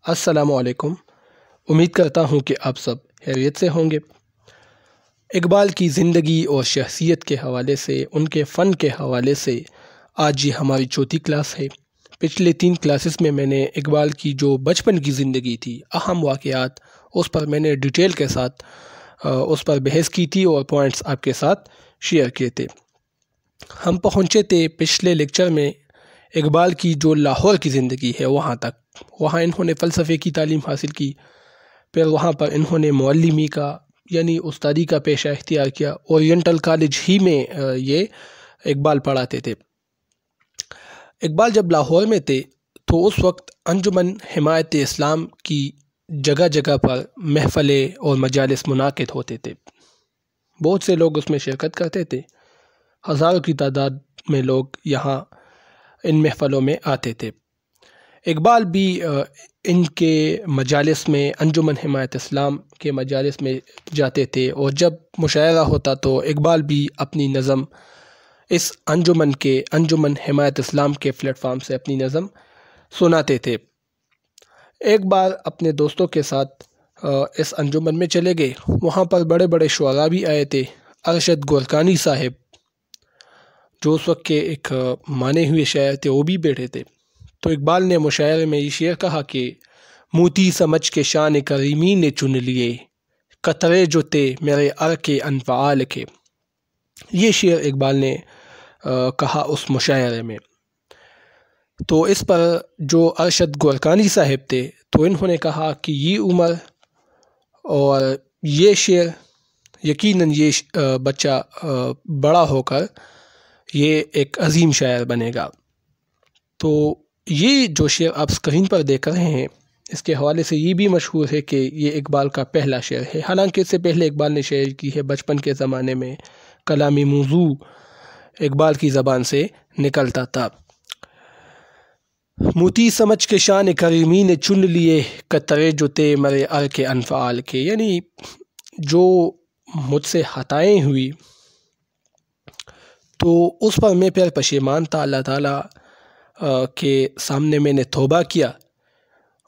السلام علیکم۔ امید کرتا ہوں کہ آپ سب خیریت سے ہوں گے۔ اقبال کی زندگی اور شخصیت کے حوالے سے، ان کے فن کے حوالے سے آج یہ ہماری چوتھی کلاس ہے۔ پچھلے 3 کلاسز میں نے اقبال کی جو بچپن کی زندگی تھی، اہم واقعات، اس پر میں نے ڈیٹیل کے ساتھ اس پر بحث کی تھی اور پوائنٹس آپ کے ساتھ شیئر کیے تھے۔ ہم پہنچے تھے پچھلے لیکچر میں اقبال کی جو لاہور کی زندگی ہے وہاں تک۔ وہاں انہوں نے فلسفے کی تعلیم حاصل کی، پھر وہاں پر انہوں نے معلمی کا یعنی استادی کا پیشہ اختیار کیا۔ اورینٹل کالج ہی میں یہ اقبال پڑھاتے تھے۔ اقبال جب لاہور میں تھے تو اس وقت انجمن حمایت اسلام کی جگہ جگہ پر محفلیں اور مجالس منعقد ہوتے تھے۔ بہت سے لوگ اس میں شرکت کرتے تھے۔ ہزاروں کی تعداد میں لوگ یہاں ان محفلوں میں آتے تھے۔ اقبال بھی ان کے مجالس میں، انجمن حمایت اسلام کے مجالس میں جاتے تھے، اور جب مشاعرہ ہوتا تو اقبال بھی اپنی نظم اس انجمن حمایت اسلام کے پلیٹ فارم سے اپنی نظم سناتے تھے۔ ایک بار اپنے دوستوں کے ساتھ اس انجمن میں چلے گئے۔ وہاں پر بڑے بڑے شعراء بھی آئے تھے۔ ارشد گورکانی صاحب جو اس وقت کے ایک مانے ہوئے شاعر تھے، وہ بھی بیٹھے تھے۔ تو اقبال نے مشاعرے میں یہ شعر کہا کہ موتی سمجھ کے شان کریمی نے چن لیے، قطرے جو تھے میرے ار کے انفعال کے۔ یہ شعر اقبال نے کہا اس مشاعرے میں۔ تو اس پر جو ارشد گورکانی صاحب تھے تو انہوں نے کہا کہ یہ عمر اور یہ شعر، یقیناً یہ بچہ بڑا ہو کر یہ ایک عظیم شاعر بنے گا۔ تو یہ جو شعر آپ اسکرین پر دیکھ رہے ہیں، اس کے حوالے سے یہ بھی مشہور ہے کہ یہ اقبال کا پہلا شعر ہے۔ حالانکہ اس سے پہلے اقبال نے شاعری کی ہے۔ بچپن کے زمانے میں کلامی موضوع اقبال کی زبان سے نکلتا تھا۔ موتی سمجھ کے شان کریمی نے چن لیے، قطرے جو تھے مرے ار کے انفعال کے، یعنی جو مجھ سے خطائیں ہوئی تو اس پر میں پھر پشیمان تھا۔ اللہ تعالیٰ کے سامنے میں نے توبہ کیا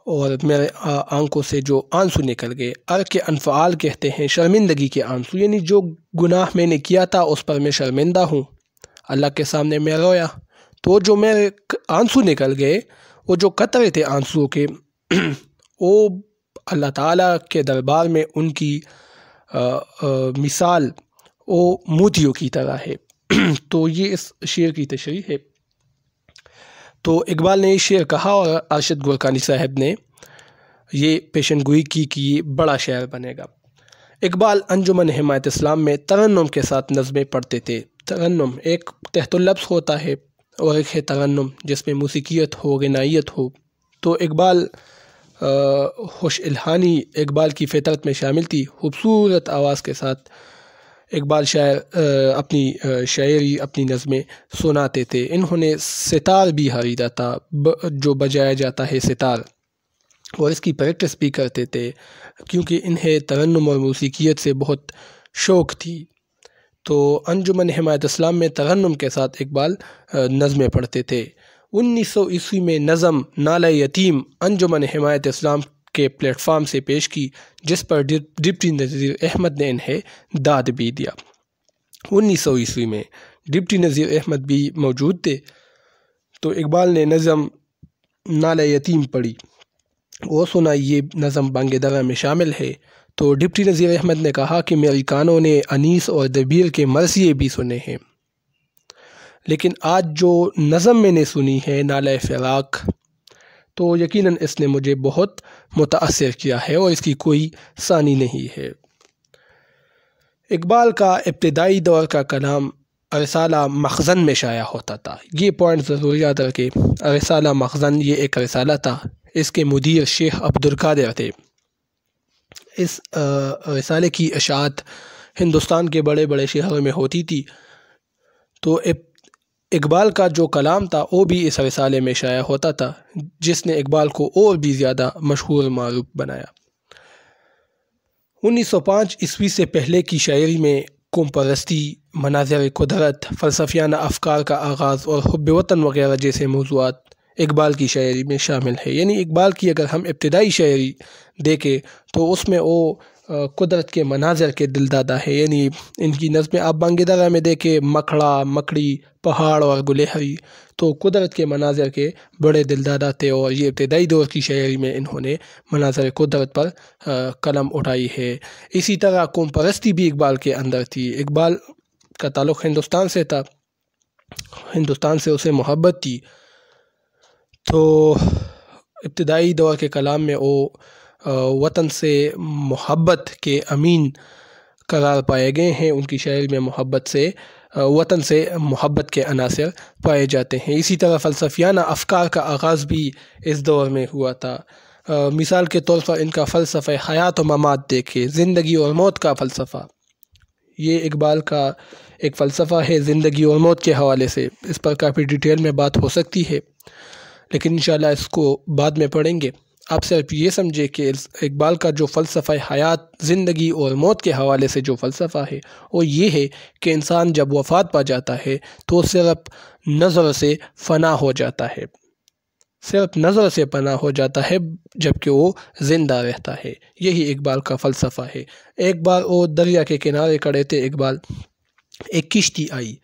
اور میرے آنکھوں سے جو آنسو نکل گئے۔ ار کے انفعال کہتے ہیں شرمندگی کے آنسو، یعنی جو گناہ میں نے کیا تھا اس پر میں شرمندہ ہوں، اللہ کے سامنے میں رویا، تو جو میرے آنسو نکل گئے، وہ جو قطرے تھے آنسو کے، وہ اللہ تعالیٰ کے دربار میں ان کی مثال وہ موتیوں کی طرح ہے۔ تو یہ اس شعر کی تشریح ہے۔ تو اقبال نے یہ شعر کہا اور ارشد گورکانی صاحب نے یہ پیشن گوئی کی کہ یہ بڑا شاعر بنے گا۔ اقبال انجمن حمایت اسلام میں ترنم کے ساتھ نظمیں پڑھتے تھے۔ ترنم ایک تحت اللفظ ہوتا ہے اور ایک ہے ترنم جس میں موسیقیت ہو، غنائیت ہو۔ تو اقبال خوش الحانی اقبال کی فطرت میں شامل تھی۔ خوبصورت آواز کے ساتھ اقبال شاعر اپنی شاعری، اپنی نظمیں سناتے تھے۔ انہوں نے ستار بھی خریدا تھا، جو بجایا جاتا ہے ستار، اور اس کی پریکٹس بھی کرتے تھے کیونکہ انہیں ترنم اور موسیقیت سے بہت شوق تھی۔ تو انجمن حمایت اسلام میں ترنم کے ساتھ اقبال نظمیں پڑھتے تھے۔ 1900 عیسوی میں نظم نالہ یتیم انجمن حمایت اسلام کے پلیٹ فارم سے پیش کی، جس پر ڈپٹی نذیر احمد نے انہیں داد بھی دیا۔ 1900 عیسوی میں ڈپٹی نذیر احمد بھی موجود تھے۔ تو اقبال نے نظم نالہ یتیم پڑھی، وہ سنائی، یہ نظم بانگ درا میں شامل ہے۔ تو ڈپٹی نذیر احمد نے کہا کہ میری کانوں نے انیس اور دبیر کے مرثیے بھی سنے ہیں، لیکن آج جو نظم میں نے سنی ہے نالہ فراق، تو یقیناً اس نے مجھے بہت متاثر کیا ہے اور اس کی کوئی ثانی نہیں ہے۔ اقبال کا ابتدائی دور کا کلام رسالہ مخزن میں شائع ہوتا تھا۔ یہ پوائنٹ ضرور یاد رکھیں۔ رسالہ مخزن یہ ایک رسالہ تھا، اس کے مدیر شیخ عبدالقادر تھے۔ اس رسالے کی اشاعت ہندوستان کے بڑے بڑے شہروں میں ہوتی تھی۔ تو اقبال کا جو کلام تھا وہ بھی اس رسالے میں شائع ہوتا تھا، جس نے اقبال کو اور بھی زیادہ مشہور معروف بنایا۔ 1905 عیسوی سے پہلے کی شاعری میں قوم پرستی، مناظر قدرت، فلسفیانہ افکار کا آغاز اور حب وطن وغیرہ جیسے موضوعات اقبال کی شاعری میں شامل ہے۔ یعنی اقبال کی اگر ہم ابتدائی شاعری دیکھیں تو اس میں وہ قدرت کے مناظر کے دل دادا ہے۔ یعنی ان کی نظم آپ بانگ درا میں دیکھیں، مکھڑا، مکڑی، پہاڑ اور گلہری، تو قدرت کے مناظر کے بڑے دل دادا تھے، اور یہ ابتدائی دور کی شاعری میں انہوں نے مناظر قدرت پر قلم اٹھائی ہے۔ اسی طرح قوم پرستی بھی اقبال کے اندر تھی۔ اقبال کا تعلق ہندوستان سے تھا، ہندوستان سے اسے محبت تھی، تو ابتدائی دور کے کلام میں وہ وطن سے محبت کے امین قرار پائے گئے ہیں۔ ان کی شاعری میں محبت سے، وطن سے محبت کے عناصر پائے جاتے ہیں۔ اسی طرح فلسفیانہ افکار کا آغاز بھی اس دور میں ہوا تھا۔ مثال کے طور پر ان کا فلسفہ حیات و ممات دیکھے، زندگی اور موت کا فلسفہ، یہ اقبال کا ایک فلسفہ ہے زندگی اور موت کے حوالے سے۔ اس پر کافی ڈیٹیل میں بات ہو سکتی ہے، لیکن انشاءاللہ اس کو بعد میں پڑھیں گے۔ آپ صرف یہ سمجھے کہ اقبال کا جو فلسفہ حیات، زندگی اور موت کے حوالے سے جو فلسفہ ہے وہ یہ ہے کہ انسان جب وفات پا جاتا ہے تو صرف نظر سے فنا ہو جاتا ہے، صرف نظر سے فنا ہو جاتا ہے جبکہ وہ زندہ رہتا ہے۔ یہی اقبال کا فلسفہ ہے۔ ایک بار وہ دریا کے کنارے کھڑے تھے اقبال، ایک کشتی آئی،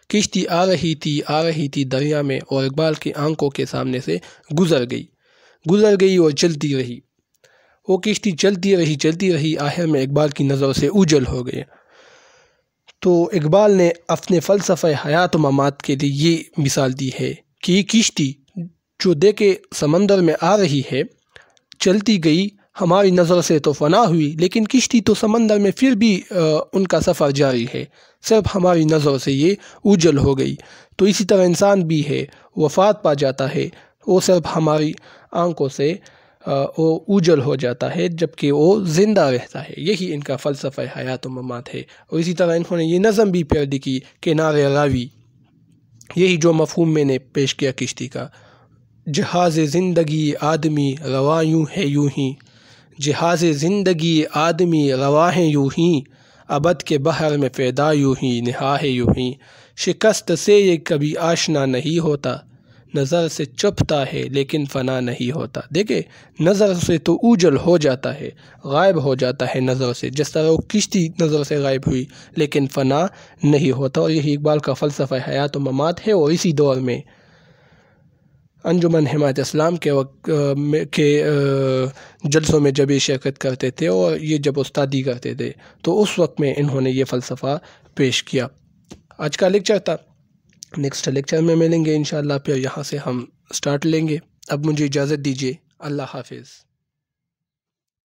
کشتی آ رہی تھی دریا میں، اور اقبال کی آنکھوں کے سامنے سے گزر گئی اور چلتی رہی۔ وہ کشتی چلتی رہی، آخر میں اقبال کی نظر سے اوجھل ہو گئی۔ تو اقبال نے اپنے فلسفہ حیات و ممات کے لیے یہ مثال دی ہے کہ یہ کشتی جو دیکھے سمندر میں آ رہی ہے، چلتی گئی، ہماری نظر سے تو فنا ہوئی، لیکن کشتی تو سمندر میں پھر بھی ان کا سفر جاری ہے، صرف ہماری نظر سے یہ اوجھل ہو گئی۔ تو اسی طرح انسان بھی ہے، وفات پا جاتا ہے، وہ صرف ہماری آنکھوں سے وہ اوجھل ہو جاتا ہے جبکہ وہ زندہ رہتا ہے۔ یہی ان کا فلسفہ حیات و ممات ہے۔ اور اسی طرح انہوں نے یہ نظم بھی پیار دی کی کنارے راوی، یہی جو مفہوم میں نے پیش کیا کشتی کا، جہاز زندگی آدمی رواں یوں ہے یوں ہی، جہاز زندگی آدمی رواں ہے یوں ہی، ابد کے بحر میں پیدا یوں ہی، نہا ہے یوں ہی، شکست سے یہ کبھی آشنا نہیں ہوتا، نظر سے چھپتا ہے لیکن فنا نہیں ہوتا۔ دیکھیں، نظر سے تو اوجھل ہو جاتا ہے، غائب ہو جاتا ہے نظر سے، جس طرح وہ کشتی نظر سے غائب ہوئی لیکن فنا نہیں ہوتا۔ اور یہی اقبال کا فلسفہ حیات و ممات ہے۔ اور اسی دور میں انجمن حمایت اسلام کے جلسوں میں جب یہ شرکت کرتے تھے اور یہ جب استادی کرتے تھے تو اس وقت میں انہوں نے یہ فلسفہ پیش کیا۔ آج کا لیکچر تھا، نیکسٹ لیکچر میں ملیں گے انشاءاللہ، پھر یہاں سے ہم سٹارٹ لیں گے۔ اب مجھے اجازت دیجیے، اللہ حافظ۔